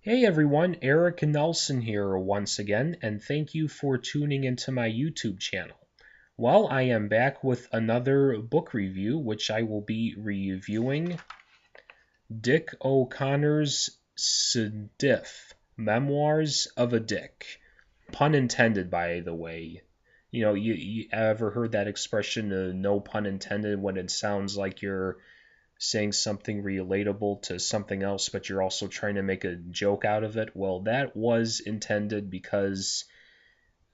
Hey everyone, Eric Nelson here once again, and thank you for tuning into my YouTube channel. Well, I am back with another book review, which I will be reviewing Dick O'Connor's Stiff, Memoirs of a Dick. Pun intended, by the way. You ever heard that expression, no pun intended, when it sounds like you're saying something relatable to something else, but you're also trying to make a joke out of it? Well, that was intended because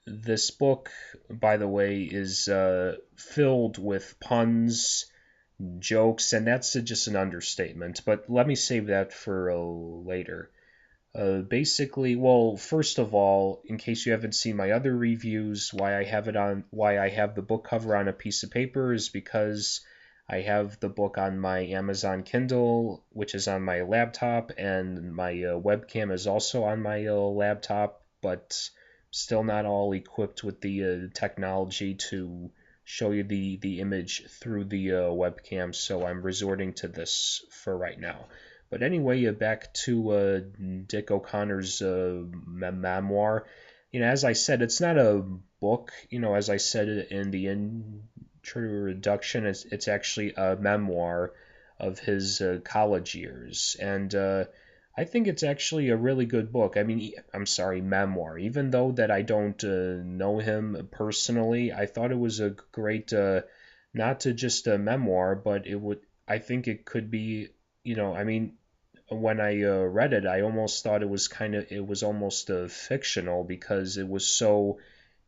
this book, by the way, is filled with puns, jokes, and that's just an understatement. But let me save that for later. Basically, well, first of all, in case you haven't seen my other reviews, why I have the book cover on a piece of paper is because I have the book on my Amazon Kindle, which is on my laptop, and my webcam is also on my laptop, but still not all equipped with the technology to show you the image through the webcam, so I'm resorting to this for right now. But anyway, back to Dick O'Connor's memoir. As I said, it's not a book. As I said in the introduction, it's actually a memoir of his college years, and I think it's actually a really good book. I mean, I'm sorry, memoir. Even though that I don't know him personally, I thought it was a great, not to just a memoir, but it would. I think it could be. I mean, when I read it, I almost thought it was almost fictional because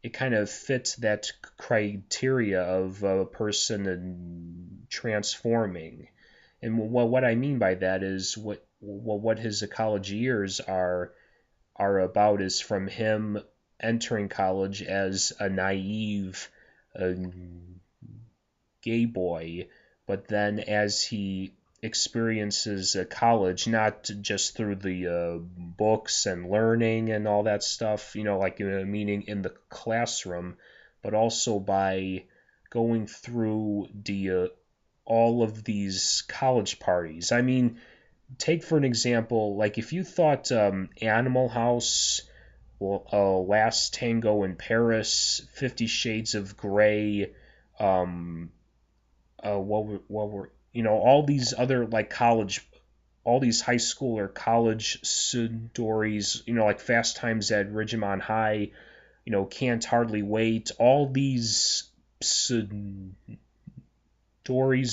it kind of fits that criteria of a person transforming. And what I mean by that is what his college years are about is from him entering college as a naive uh, gay boy, but then as he experiences college, not just through the books and learning and all that stuff, like meaning in the classroom, but also by going through all of these college parties. I mean, take for an example, like if you thought Animal House, Last Tango in Paris, 50 Shades of Grey, um, all these other like college, all these high school or college stories, like Fast Times at Ridgemont High, Can't Hardly Wait, all these stories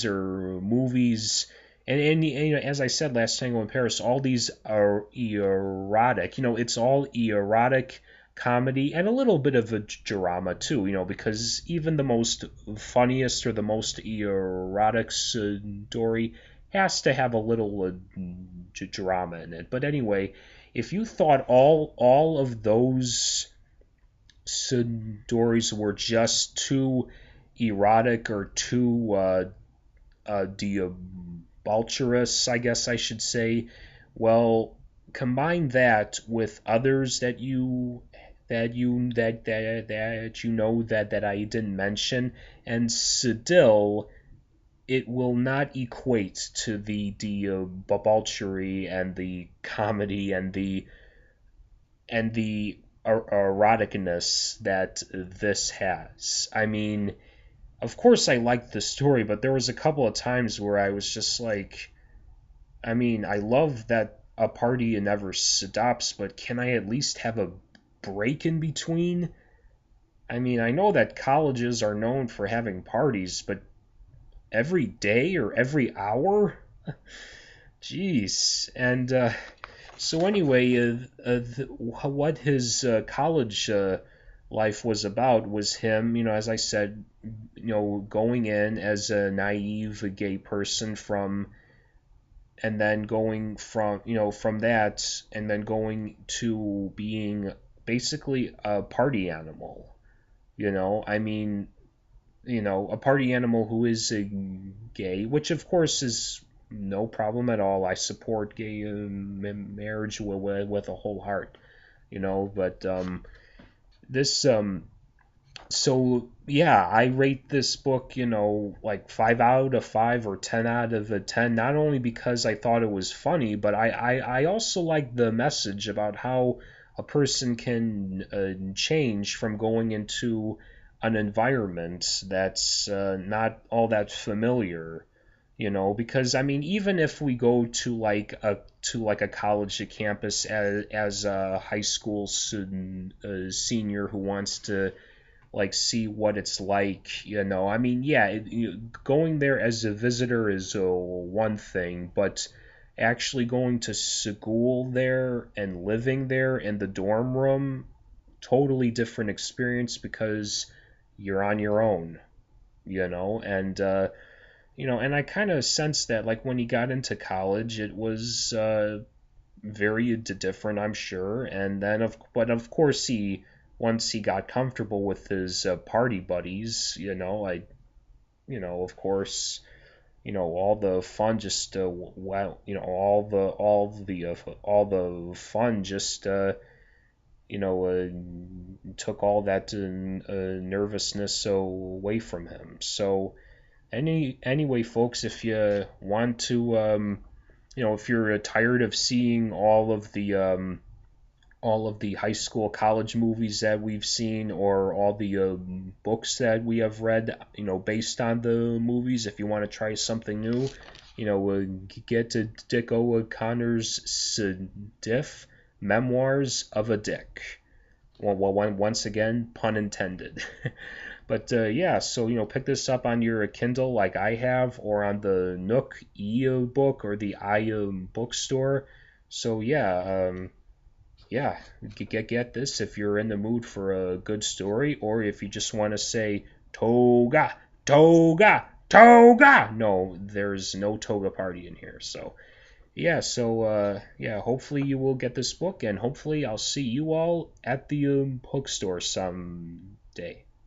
or movies. And as I said, Last Tango in Paris, all these are erotic. It's all erotic comedy and a little bit of a drama too. Because even the most funniest or the most erotic story has to have a little drama in it. But anyway, if you thought all of those stories were just too erotic or too debaucherous, I guess I should say. Well, combine that with others that you know that I didn't mention, and still it will not equate to the debauchery and the comedy and the eroticness that this has. I mean, of course I liked the story, but there was a couple of times where I was just like, I mean, I love that a party never stops, but can I at least have a break in between? I mean, I know that colleges are known for having parties, but every day or every hour? Jeez. And so anyway, what his college life was about was him, as I said, going in as a naive gay person and then going from that, and then going to being basically a party animal. I mean, a party animal who is gay, which of course is no problem at all. I support gay marriage with a whole heart, but this So yeah, I rate this book, like 5 out of 5 or 10 out of 10. Not only because I thought it was funny, but I also like the message about how a person can change from going into an environment that's not all that familiar. Because I mean, even if we go to like a college campus as a high school student, senior who wants to like see what it's like. I mean, yeah, going there as a visitor is one thing, but actually going to school there and living there in the dorm room, totally different experience because you're on your own, and I kind of sensed that like when he got into college, it was very different, I'm sure. And then, but of course, once he got comfortable with his party buddies, of course, all the fun just wow, all the fun just took all that nervousness away from him. So anyway, folks, if you want to if you're tired of seeing all of the high school college movies that we've seen or all the books that we have read based on the movies, if you want to try something new, get to Dick O'Connor's Diff Memoirs of a Dick. Well, once again, pun intended. But yeah, so pick this up on your Kindle like I have, or on the Nook e-book or the bookstore. So yeah, get this if you're in the mood for a good story, or if you just want to say toga, toga, toga. No, there's no toga party in here. So yeah, yeah, hopefully you will get this book, and hopefully I'll see you all at the bookstore someday.